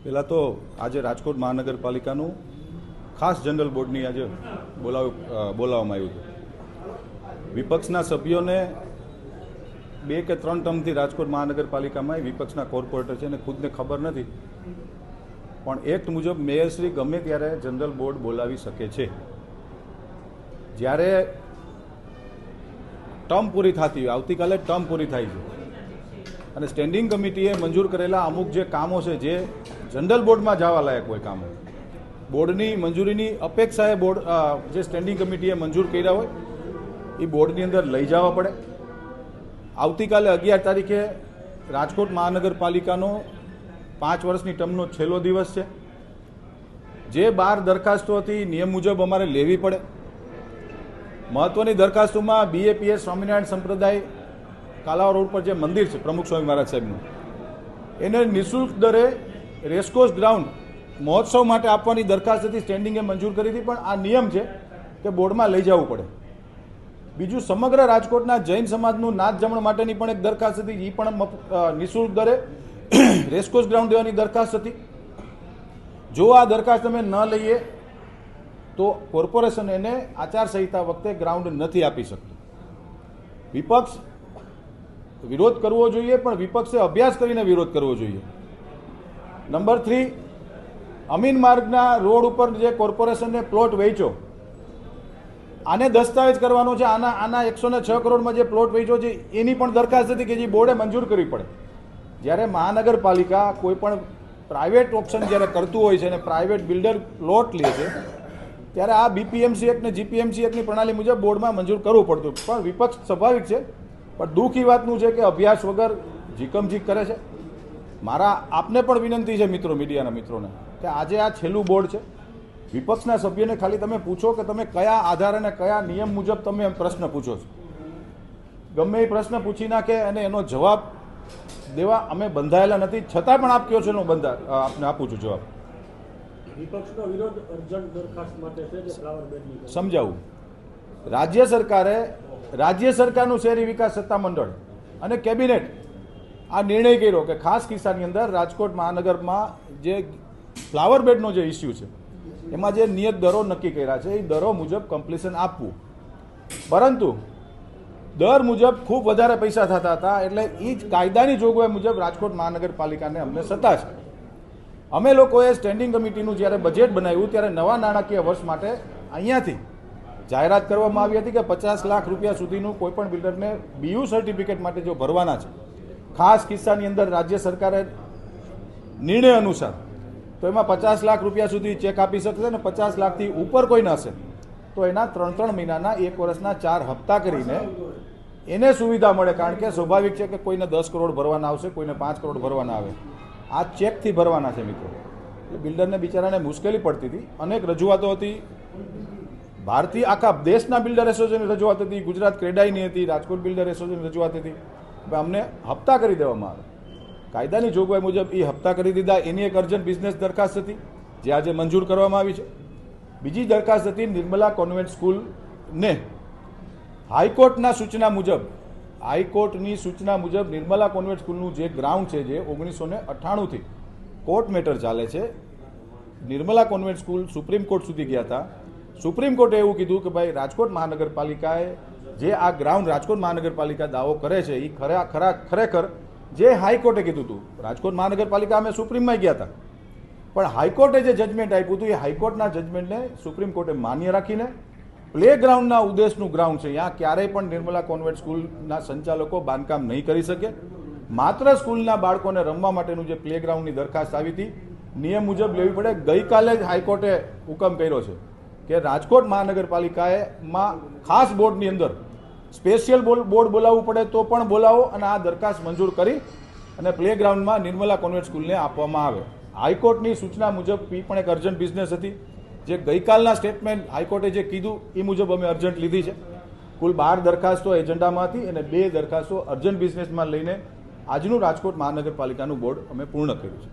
પહેલાં તો આજે રાજકોટ મહાનગરપાલિકાનું ખાસ જનરલ બોર્ડની આજે બોલાવવામાં આવ્યું હતું. વિપક્ષના સભ્યોને 2 કે 3 ટર્મથી રાજકોટ મહાનગરપાલિકામાં વિપક્ષના કોર્પોરેટર છે અને ખુદને ખબર નથી, પણ એક્ટ મુજબ મેયરશ્રી ગમે ત્યારે જનરલ બોર્ડ બોલાવી શકે છે. જ્યારે ટર્મ પૂરી થતી હોય, આવતીકાલે ટર્મ પૂરી થાય છે અને સ્ટેન્ડિંગ કમિટીએ મંજૂર કરેલા અમુક જે કામો છે જે જનરલ બોર્ડમાં જવા લાયક હોય, કામો બોર્ડની મંજૂરીની અપેક્ષાએ બોર્ડ જે સ્ટેન્ડિંગ કમિટીએ મંજૂર કર્યા હોય એ બોર્ડની અંદર લઈ જવા પડે. આવતીકાલે 11 તારીખે રાજકોટ મહાનગરપાલિકાનો 5 વર્ષની ટર્મનો છેલ્લો દિવસ છે. જે 12 દરખાસ્તો હતી નિયમ મુજબ અમારે લેવી પડે. મહત્વની દરખાસ્તોમાં BAPS સ્વામિનારાયણ સંપ્રદાય કાલાવા રોડ પર જે મંદિર છે પ્રમુખ સ્વામી મહારાજ સાહેબનું, એને નિઃશુલ્ક દરે રેસકોર્સ ગ્રાઉન્ડ મહોત્સવ માટે આપવાની દરખાસ્ત હતી, સ્ટેન્ડિંગે મંજૂર કરી હતી, પણ આ નિયમ છે કે બોર્ડમાં લઈ જવું પડે. બીજું, સમગ્ર રાજકોટના જૈન સમાજનું નાચ જમણ માટેની પણ એક દરખાસ્ત હતી, એ પણ નિઃશુલ્ક દરે રેસકોર્સ ગ્રાઉન્ડ દેવાની દરખાસ્ત હતી. જો આ દરખાસ્ત અમે ન લઈએ તો કોર્પોરેશન એને આચારસંહિતા વખતે ગ્રાઉન્ડ નથી આપી શકતું. વિપક્ષ વિરોધ કરવો જોઈએ, પણ વિપક્ષે અભ્યાસ કરીને વિરોધ કરવો જોઈએ. નંબર 3, અમીન માર્ગના રોડ ઉપર જે કોર્પોરેશનને પ્લોટ વેચ્યો, આને દસ્તાવેજ કરવાનો છે. આના 106 કરોડમાં જે પ્લોટ વેચ્યો છે એની પણ દરખાસ્ત હતી કે જે બોર્ડે મંજૂર કરવી પડે. જ્યારે મહાનગરપાલિકા કોઈ પણ પ્રાઇવેટ ઓપ્શન જ્યારે કરતું હોય છે અને પ્રાઇવેટ બિલ્ડર પ્લોટ લે છે ત્યારે આ BPMC એક્ટ ને GPMC એક્ટની પ્રણાલી મુજબ બોર્ડમાં મંજૂર કરવું પડતું. પણ વિપક્ષ સ્વાભાવિક છે, પણ દુઃખ એ વાતનું છે કે અભ્યાસ વગર જીકમજીક કરે છે. મારા આપને પણ વિનંતી છે મિત્રો, મીડિયાના મિત્રોને, કે આજે આ છેલ્લું બોર્ડ છે. વિપક્ષના સભ્યને ખાલી તમે પૂછો કે તમે કયા આધાર અને કયા નિયમ મુજબ તમે પ્રશ્ન પૂછો છો. ગમે એ પ્રશ્ન પૂછી નાખે અને એનો જવાબ દેવા અમે બંધાયેલા નથી, છતાં પણ આપ કહો છો એનો આપને આપું છું જવાબ. વિપક્ષનો વિરોધ અર્જન્ટ દરખાસ્ત માટે છે જે ફ્લાવર બેડની સમજાવું. રાજ્ય સરકારનું શહેરી વિકાસ સત્તામંડળ અને કેબિનેટ આ નિર્ણય કર્યો કે ખાસ કિસ્સાની અંદર રાજકોટ મહાનગરમાં જે ફ્લાવર બેડનો જે ઇસ્યુ છે એમાં જે નિયત દરો નક્કી કર્યા છે એ દરો મુજબ કમ્પ્લીશન આપવું. પરંતુ દર મુજબ ખૂબ વધારે પૈસા થતા હતા, એટલે એ જ કાયદાની જોગવાઈ મુજબ રાજકોટ મહાનગરપાલિકાને અમને સત્તા છે. અમે લોકોએ સ્ટેન્ડિંગ કમિટીનું જ્યારે બજેટ બનાવ્યું ત્યારે નવા નાણાકીય વર્ષ માટે અહીંયાથી જાહેરાત કરવામાં આવી હતી કે 50 લાખ રૂપિયા સુધીનું કોઈપણ બિલ્ડરને BU સર્ટિફિકેટ માટે જો ભરવાના છે, ખાસ કિસ્સાની અંદર રાજ્ય સરકારે નિર્ણય અનુસાર તો એમાં 50 લાખ રૂપિયા સુધી ચેક આપી શકશે અને 50 લાખથી ઉપર કોઈ ન હશે તો એના 3 મહિનાના 1 વર્ષના 4 હપ્તા કરીને એને સુવિધા મળે. કારણ કે સ્વાભાવિક છે કે કોઈને 10 કરોડ ભરવાના આવશે, કોઈને 5 કરોડ ભરવાના આવે. આ ચેકથી ભરવાના છે મિત્રો. એટલે બિલ્ડરને બિચારાને મુશ્કેલી પડતી હતી. અનેક રજૂઆતો હતી, ભારતીય આખા દેશના બિલ્ડર એસોસિએશનની રજૂઆત હતી, ગુજરાત ક્રેડાઈની હતી, રાજકોટ બિલ્ડર એસોસિએશનની રજૂઆત હતી. અમને હપ્તા કરી દેવામાં આવે. કાયદાની જોગવાઈ મુજબ એ હપ્તા કરી દીધા. એની એક અર્જન્ટ બિઝનેસ દરખાસ્ત હતી જે આજે મંજૂર કરવામાં આવી છે. બીજી દરખાસ્ત હતી નિર્મલા કોન્વેન્ટ સ્કૂલને હાઈકોર્ટની સૂચના મુજબ નિર્મલા કોન્વેન્ટ સ્કૂલનું જે ગ્રાઉન્ડ છે જે 1998થી કોર્ટ મેટર ચાલે છે. Nirmala convent school supreme court સુધી ગયા હતા. સુપ્રીમ કોર્ટે એવું કીધું કે ભાઈ રાજકોટ મહાનગરપાલિકાએ જે આ ગ્રાઉન્ડ રાજકોટ મહાનગરપાલિકા દાવો કરે છે એ ખરેખર જે હાઈકોર્ટે કીધું હતું. રાજકોટ મહાનગરપાલિકા અમે સુપ્રીમમાં ગયા હતા, પણ હાઈકોર્ટે જે જજમેન્ટ આપ્યું હતું એ હાઈકોર્ટના જજમેન્ટને સુપ્રીમ કોર્ટે માન્ય રાખીને પ્લે ગ્રાઉન્ડના ઉદ્દેશનું ગ્રાઉન્ડ છે, ત્યાં ક્યારેય પણ નિર્મલા કોન્વેન્ટ સ્કૂલના સંચાલકો બાંધકામ નહીં કરી શકે. માત્ર સ્કૂલના બાળકોને રમવા માટેનું જે પ્લે ગ્રાઉન્ડની દરખાસ્ત આવી હતી નિયમ મુજબ લેવી પડે. ગઈકાલે જ હાઈકોર્ટે હુકમ કર્યો છે કે રાજકોટ મહાનગરપાલિકામાં ખાસ બોર્ડની અંદર સ્પેશિયલ બોર્ડ બોલાવવું પડે તો પણ બોલાવો અને આ દરખાસ્ત મંજૂર કરી અને પ્લે ગ્રાઉન્ડમાં નિર્મલા કોન્વેન્ટ સ્કૂલને આપવામાં આવે. હાઈકોર્ટની સૂચના મુજબ એ પણ એક અર્જન્ટ બિઝનેસ હતી. જે ગઈકાલના સ્ટેટમેન્ટ હાઈકોર્ટે જે કીધું એ મુજબ અમે અર્જન્ટ લીધી છે. કુલ 12 દરખાસ્તો એજન્ડામાં હતી અને 2 દરખાસ્તો અર્જન્ટ બિઝનેસમાં લઈને આજનું રાજકોટ મહાનગરપાલિકાનું બોર્ડ અમે પૂર્ણ કર્યું છે.